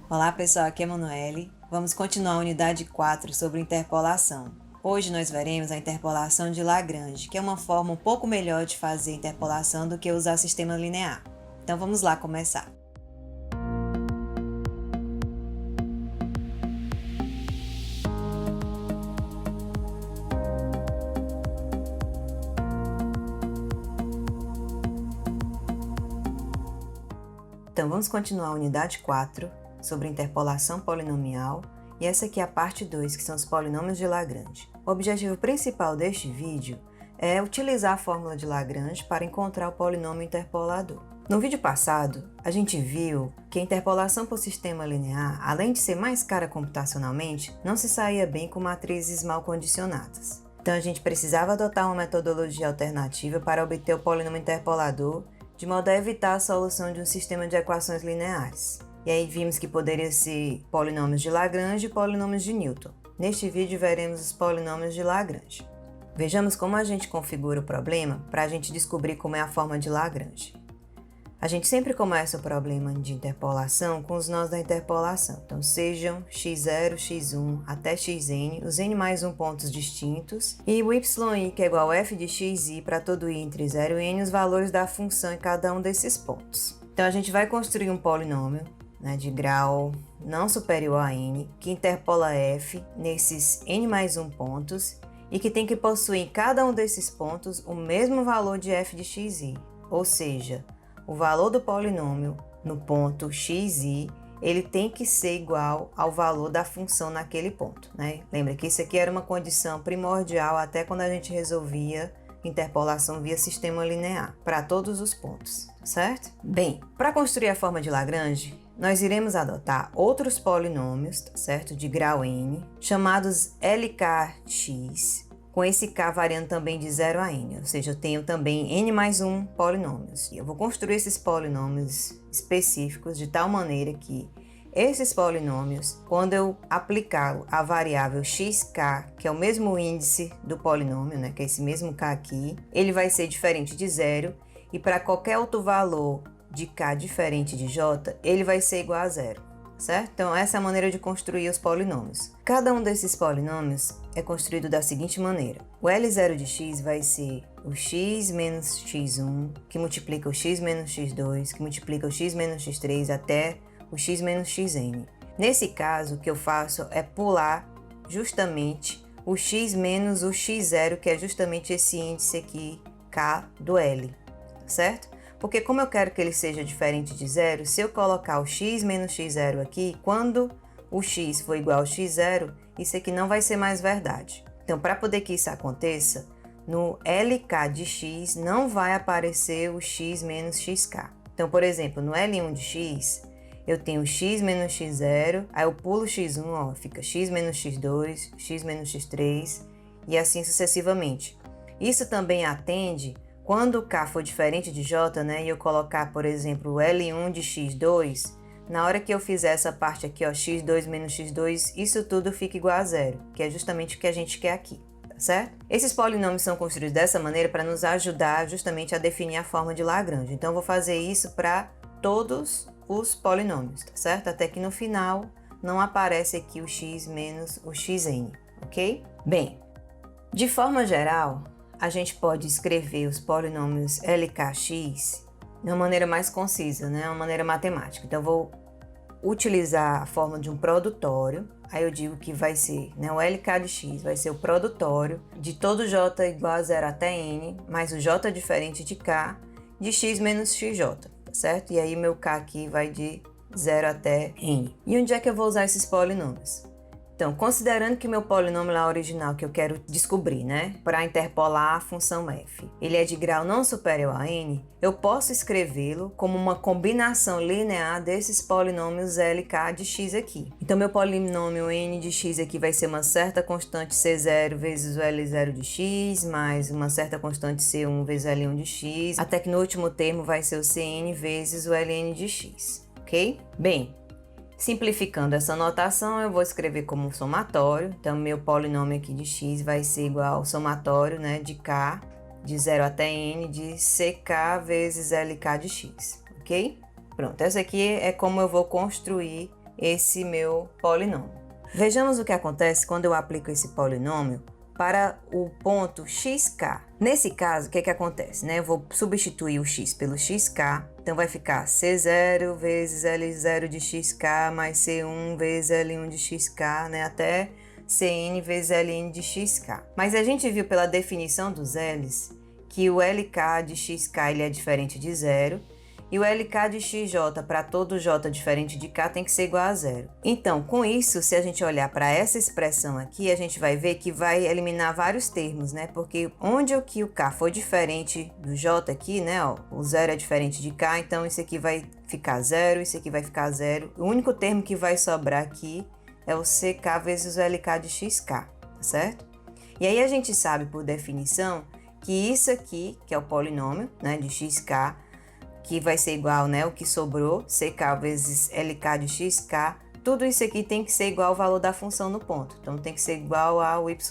Olá pessoal, aqui é a Manoele. Vamos continuar a unidade 4 sobre interpolação. Hoje nós veremos a interpolação de Lagrange, que é uma forma um pouco melhor de fazer interpolação do que usar sistema linear. Então vamos lá começar. Então vamos continuar a unidade 4 sobre interpolação polinomial, e essa aqui é a parte 2, que são os polinômios de Lagrange. O objetivo principal deste vídeo é utilizar a fórmula de Lagrange para encontrar o polinômio interpolador. No vídeo passado, a gente viu que a interpolação por sistema linear, além de ser mais cara computacionalmente, não se saía bem com matrizes mal condicionadas. Então a gente precisava adotar uma metodologia alternativa para obter o polinômio interpolador, de modo a evitar a solução de um sistema de equações lineares. E aí vimos que poderia ser polinômios de Lagrange e polinômios de Newton. Neste vídeo veremos os polinômios de Lagrange. Vejamos como a gente configura o problema para a gente descobrir como é a forma de Lagrange. A gente sempre começa o problema de interpolação com os nós da interpolação. Então sejam x0, x1 até xn, os n mais 1 pontos distintos, e o yi, que é igual a f de xi para todo i entre 0 e n, os valores da função em cada um desses pontos. Então a gente vai construir um polinômio, de grau não superior a n, que interpola f nesses n mais 1 pontos e que tem que possuir em cada um desses pontos o mesmo valor de f de xi, ou seja, o valor do polinômio no ponto xi, ele tem que ser igual ao valor da função naquele ponto, Lembra que isso aqui era uma condição primordial até quando a gente resolvia interpolação via sistema linear, para todos os pontos, certo? Bem, para construir a forma de Lagrange, nós iremos adotar outros polinômios, certo? De grau n, chamados LKX, com esse k variando também de 0 a n, ou seja, eu tenho também n mais 1 polinômios. E eu vou construir esses polinômios específicos de tal maneira que esses polinômios, quando eu aplicar a variável xk, que é o mesmo índice do polinômio, que é esse mesmo k aqui, ele vai ser diferente de 0, e para qualquer outro valor de k diferente de j, ele vai ser igual a 0. Certo? Então essa é a maneira de construir os polinômios. Cada um desses polinômios é construído da seguinte maneira. O L0 de x vai ser o x menos x1, que multiplica o x menos x2, que multiplica o x menos x3 até o x menos xn. Nesse caso, o que eu faço é pular justamente o x menos o x0, que é justamente esse índice aqui, k do L, certo? Porque como eu quero que ele seja diferente de 0, se eu colocar o x menos x0 aqui, quando o x for igual ao x0, isso aqui não vai ser mais verdade. Então, para poder que isso aconteça, no LK de x não vai aparecer o x menos xk. Então, por exemplo, no L1 de x, eu tenho x menos x0, aí eu pulo x1, fica x menos x2, x menos x3 e assim sucessivamente. Isso também atende quando o k for diferente de j, e eu colocar, por exemplo, o L1 de x2, na hora que eu fizer essa parte aqui, x2 menos x2, isso tudo fica igual a 0, que é justamente o que a gente quer aqui, tá certo? Esses polinômios são construídos dessa maneira para nos ajudar justamente a definir a forma de Lagrange. Então, eu vou fazer isso para todos os polinômios, tá certo? Até que no final não aparece aqui o x menos o xn, ok? Bem, de forma geral, a gente pode escrever os polinômios LKX de uma maneira mais concisa, uma maneira matemática. Então, eu vou utilizar a forma de um produtório. Aí eu digo que vai ser, o LK de x vai ser o produtório de todo j igual a 0 até n, mais o j diferente de k, de x menos xj, tá certo? E aí meu k aqui vai de 0 até n. E onde é que eu vou usar esses polinômios? Então, considerando que meu polinômio lá original que eu quero descobrir, para interpolar a função f, ele é de grau não superior a n, eu posso escrevê-lo como uma combinação linear desses polinômios LK de x aqui. Então, meu polinômio n de x aqui vai ser uma certa constante c0 vezes o L0 de x, mais uma certa constante c1 vezes o L1 de x, até que no último termo vai ser o cn vezes o Ln de x, ok? Bem, simplificando essa notação, eu vou escrever como um somatório. Então, meu polinômio aqui de x vai ser igual ao somatório, de k, de 0 até n, de ck vezes lk de x, ok? Pronto, essa aqui é como eu vou construir esse meu polinômio. Vejamos o que acontece quando eu aplico esse polinômio para o ponto xk. Nesse caso, o que acontece, né? Eu vou substituir o x pelo xk, então vai ficar C0 vezes L0 de xk mais C1 vezes L1 de xk, né? Até Cn vezes Ln de xk. Mas a gente viu pela definição dos L's que o LK de xk ele é diferente de zero, e o LK de xj para todo j diferente de k tem que ser igual a zero. Então, com isso, se a gente olhar para essa expressão aqui, a gente vai ver que vai eliminar vários termos, né? Porque onde o k for diferente do j aqui, né? Ó, o zero é diferente de k, então isso aqui vai ficar zero, isso aqui vai ficar zero. O único termo que vai sobrar aqui é o ck vezes o LK de xk, tá certo? E aí a gente sabe, por definição, que isso aqui, que é o polinômio, né, de xk, que vai ser igual, né, o que sobrou, ck vezes LK de xk, tudo isso aqui tem que ser igual ao valor da função no ponto. Então, tem que ser igual ao yk.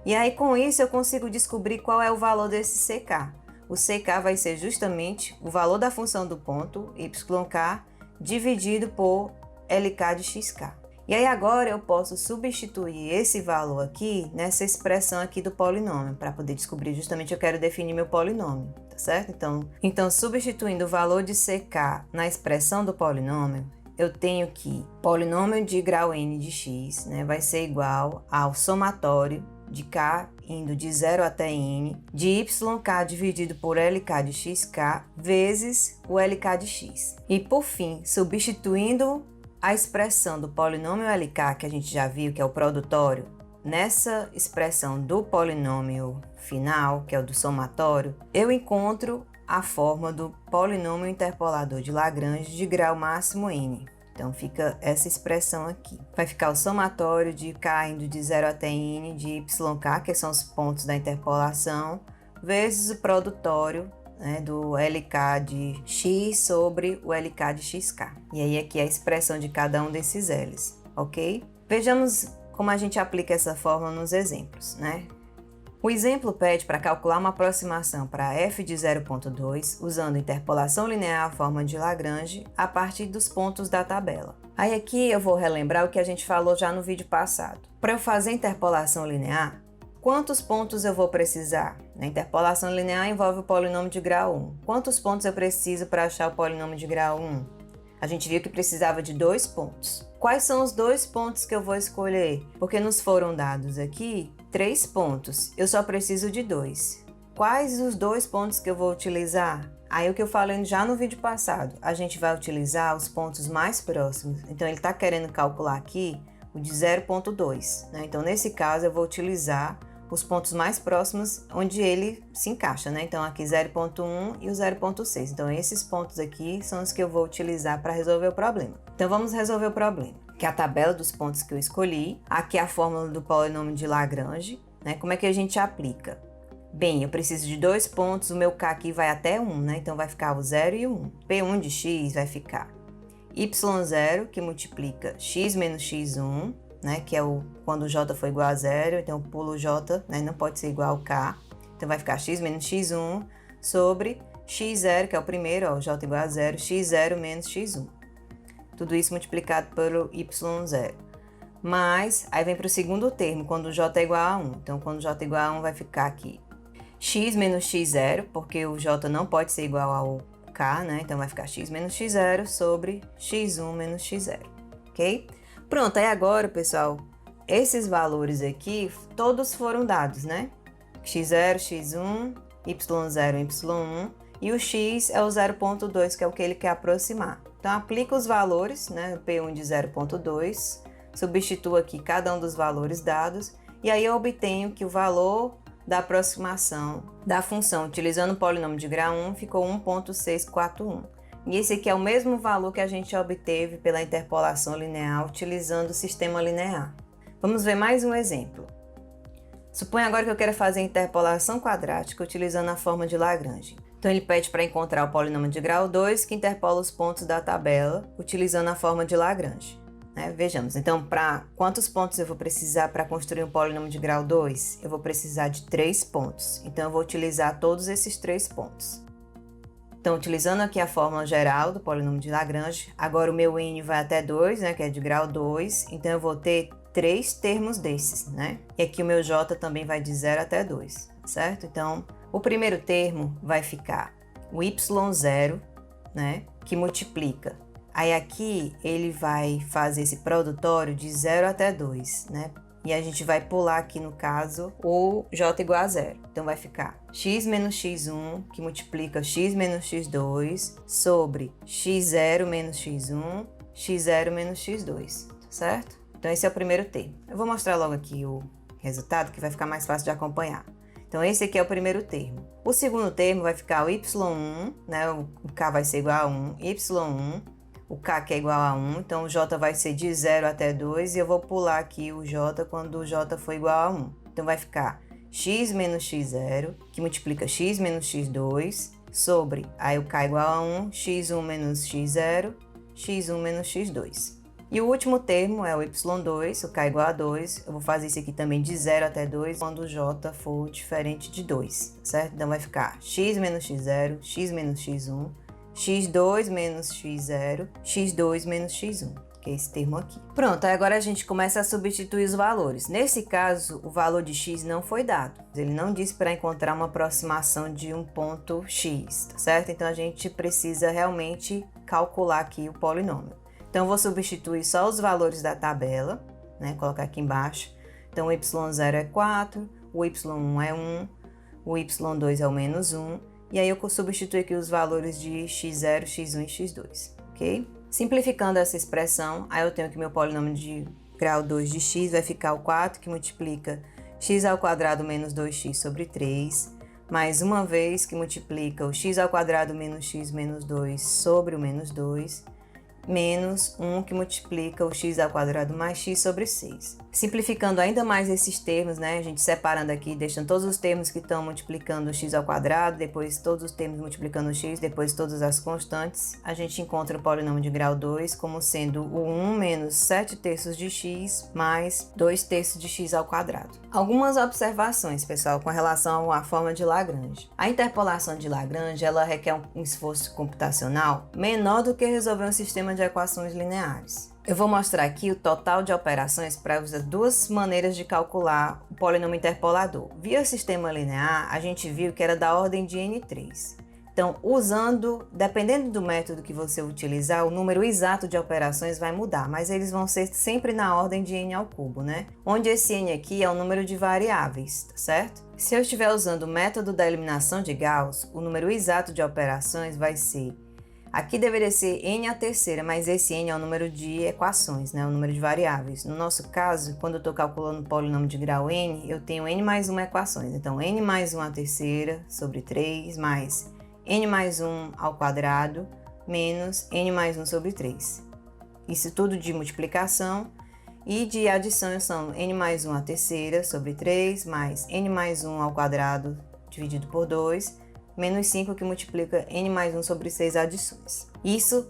E aí, com isso, eu consigo descobrir qual é o valor desse ck. O ck vai ser justamente o valor da função do ponto, yk, dividido por LK de xk. E aí, agora, eu posso substituir esse valor aqui nessa expressão aqui do polinômio, para poder descobrir justamente eu quero definir meu polinômio, tá certo? Então, substituindo o valor de ck na expressão do polinômio, eu tenho que polinômio de grau n de x, né, vai ser igual ao somatório de k indo de 0 até n, de yk dividido por LK de xk, vezes o LK de x. E, por fim, substituindo a expressão do polinômio LK, que a gente já viu, que é o produtório, nessa expressão do polinômio final, que é o do somatório, eu encontro a forma do polinômio interpolador de Lagrange de grau máximo n. Então, fica essa expressão aqui. Vai ficar o somatório de k indo de 0 até n de yk, que são os pontos da interpolação, vezes o produtório, né, do LK de x sobre o LK de xk. E aí aqui é a expressão de cada um desses L's, ok? Vejamos como a gente aplica essa fórmula nos exemplos, né? O exemplo pede para calcular uma aproximação para f de 0,2 usando interpolação linear à forma de Lagrange a partir dos pontos da tabela. Aí aqui eu vou relembrar o que a gente falou já no vídeo passado. Para eu fazer interpolação linear, quantos pontos eu vou precisar? A interpolação linear envolve o polinômio de grau 1. Quantos pontos eu preciso para achar o polinômio de grau 1? A gente viu que precisava de 2 pontos. Quais são os 2 pontos que eu vou escolher? Porque nos foram dados aqui 3 pontos. Eu só preciso de 2. Quais os 2 pontos que eu vou utilizar? Aí o que eu falei já no vídeo passado, a gente vai utilizar os pontos mais próximos. Então ele está querendo calcular aqui o de 0,2, né? Então nesse caso eu vou utilizar os pontos mais próximos onde ele se encaixa, né? Então aqui 0,1 e o 0,6. Então esses pontos aqui são os que eu vou utilizar para resolver o problema. Então vamos resolver o problema. Que é a tabela dos pontos que eu escolhi. Aqui é a fórmula do polinômio de Lagrange, né? Como é que a gente aplica? Bem, eu preciso de 2 pontos, o meu k aqui vai até 1, né? Então vai ficar o 0 e o 1. P1 de x vai ficar y0, que multiplica x menos x1, né, que é quando o j for igual a zero, então eu pulo o j, né, não pode ser igual ao k, então vai ficar x menos x1 sobre x0, que é o primeiro, ó, o j igual a zero, x0 menos x1. Tudo isso multiplicado pelo y0. Mas, aí vem para o segundo termo, quando o j é igual a 1. Então, quando o j é igual a 1, vai ficar aqui x menos x0, porque o j não pode ser igual ao k, né, então vai ficar x menos x0 sobre x1 menos x0, ok? Pronto, aí agora, pessoal, esses valores aqui, todos foram dados, né? x0, x1, y0, y1, e o x é o 0,2, que é o que ele quer aproximar. Então, aplica os valores, né? P1 de 0,2, substituo aqui cada um dos valores dados, e aí eu obtenho que o valor da aproximação da função, utilizando o polinômio de grau 1, ficou 1,641. E esse aqui é o mesmo valor que a gente obteve pela interpolação linear utilizando o sistema linear. Vamos ver mais um exemplo. Suponha agora que eu quero fazer interpolação quadrática utilizando a forma de Lagrange. Então ele pede para encontrar o polinômio de grau 2 que interpola os pontos da tabela utilizando a forma de Lagrange. Vejamos, então para quantos pontos eu vou precisar para construir um polinômio de grau 2? Eu vou precisar de 3 pontos, então eu vou utilizar todos esses 3 pontos. Então, utilizando aqui a fórmula geral do polinômio de Lagrange, agora o meu n vai até 2, né, que é de grau 2, então eu vou ter 3 termos desses, né? E aqui o meu j também vai de 0 até 2, certo? Então, o primeiro termo vai ficar o y0, né, que multiplica. Aí aqui ele vai fazer esse produtório de 0 até 2, né? E a gente vai pular aqui, no caso, o j igual a 0. Então, vai ficar x menos x1, que multiplica x menos x2, sobre x0 menos x1, x0 menos x2, certo? Então, esse é o primeiro termo. Eu vou mostrar logo aqui o resultado, que vai ficar mais fácil de acompanhar. Então, esse aqui é o primeiro termo. O segundo termo vai ficar o y1, né? O k vai ser igual a 1, y1, o k que é igual a 1, então o j vai ser de 0 até 2, e eu vou pular aqui o j quando o j for igual a 1. Então, vai ficar x menos x0, que multiplica x menos x2, sobre, aí o k igual a 1, x1 menos x0, x1 menos x2. E o último termo é o y2, o k igual a 2, eu vou fazer isso aqui também de 0 até 2, quando o j for diferente de 2, certo? Então, vai ficar x menos x0, x menos x1, x2 menos x0, x2 menos x1, que é esse termo aqui. Pronto, aí agora a gente começa a substituir os valores. Nesse caso, o valor de x não foi dado. Ele não disse para encontrar uma aproximação de um ponto x, tá certo? Então, a gente precisa realmente calcular aqui o polinômio. Então, eu vou substituir só os valores da tabela, né? Colocar aqui embaixo. Então, o y0 é 4, o y1 é 1, o y2 é o menos 1. E aí, eu substituo aqui os valores de x0, x1 e x2, ok? Simplificando essa expressão, aí eu tenho que meu polinômio de grau 2 de x vai ficar o 4, que multiplica x ao quadrado menos 2x sobre 3, mais uma vez que multiplica o x ao quadrado menos x menos 2 sobre o menos 2, menos 1 que multiplica o x ao quadrado mais x sobre 6. Simplificando ainda mais esses termos, né? A gente separando aqui, deixando todos os termos que estão multiplicando o x ao quadrado, depois todos os termos multiplicando o x, depois todas as constantes, a gente encontra o polinômio de grau 2 como sendo o 1 menos 7 terços de x mais 2 terços de x ao quadrado. Algumas observações, pessoal, com relação à forma de Lagrange. A interpolação de Lagrange, ela requer um esforço computacional menor do que resolver um sistema de equações lineares. Eu vou mostrar aqui o total de operações para usar duas maneiras de calcular o polinômio interpolador. Via sistema linear, a gente viu que era da ordem de n3. Então, dependendo do método que você utilizar, o número exato de operações vai mudar, mas eles vão ser sempre na ordem de n ao cubo, né? Onde esse n aqui é o número de variáveis, tá certo? Se eu estiver usando o método da eliminação de Gauss, o número exato de operações vai ser... Aqui deveria ser n à terceira, mas esse n é o número de equações, né? O número de variáveis. No nosso caso, quando eu estou calculando o polinômio de grau n, eu tenho n mais 1 equações. Então, n mais 1 à terceira sobre 3, mais n mais 1 ao quadrado, menos n mais 1 sobre 3. Isso tudo de multiplicação. E de adição são n mais 1 à terceira sobre 3, mais n mais 1 ao quadrado dividido por 2, menos 5, que multiplica n mais 1 sobre 6 adições. Isso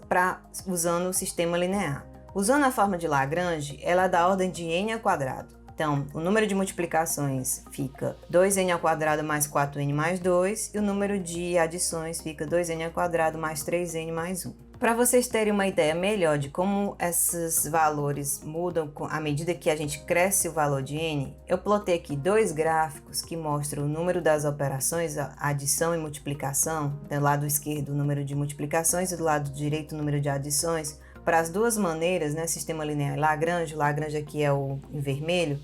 usando o sistema linear. Usando a forma de Lagrange, ela é da ordem de n ao quadrado. Então, o número de multiplicações fica 2n ao quadrado mais 4n mais 2, e o número de adições fica 2n ao quadrado mais 3n mais 1. Para vocês terem uma ideia melhor de como esses valores mudam à medida que a gente cresce o valor de n, eu plotei aqui dois gráficos que mostram o número das operações, adição e multiplicação, do lado esquerdo o número de multiplicações e do lado direito o número de adições, para as duas maneiras, né, sistema linear e Lagrange. O Lagrange aqui é o em vermelho,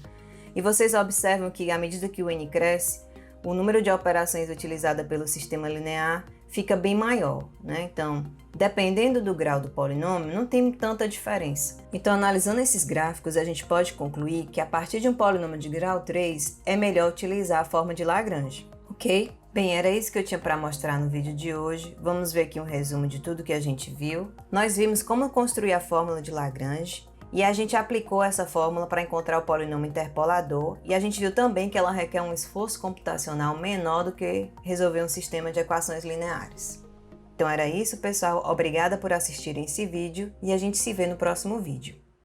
e vocês observam que à medida que o n cresce, o número de operações utilizada pelo sistema linear fica bem maior, né? Então, dependendo do grau do polinômio, não tem tanta diferença. Então, analisando esses gráficos, a gente pode concluir que a partir de um polinômio de grau 3, é melhor utilizar a forma de Lagrange, ok? Bem, era isso que eu tinha para mostrar no vídeo de hoje. Vamos ver aqui um resumo de tudo que a gente viu. Nós vimos como construir a fórmula de Lagrange, e a gente aplicou essa fórmula para encontrar o polinômio interpolador, e a gente viu também que ela requer um esforço computacional menor do que resolver um sistema de equações lineares. Então era isso, pessoal. Obrigada por assistirem esse vídeo, e a gente se vê no próximo vídeo.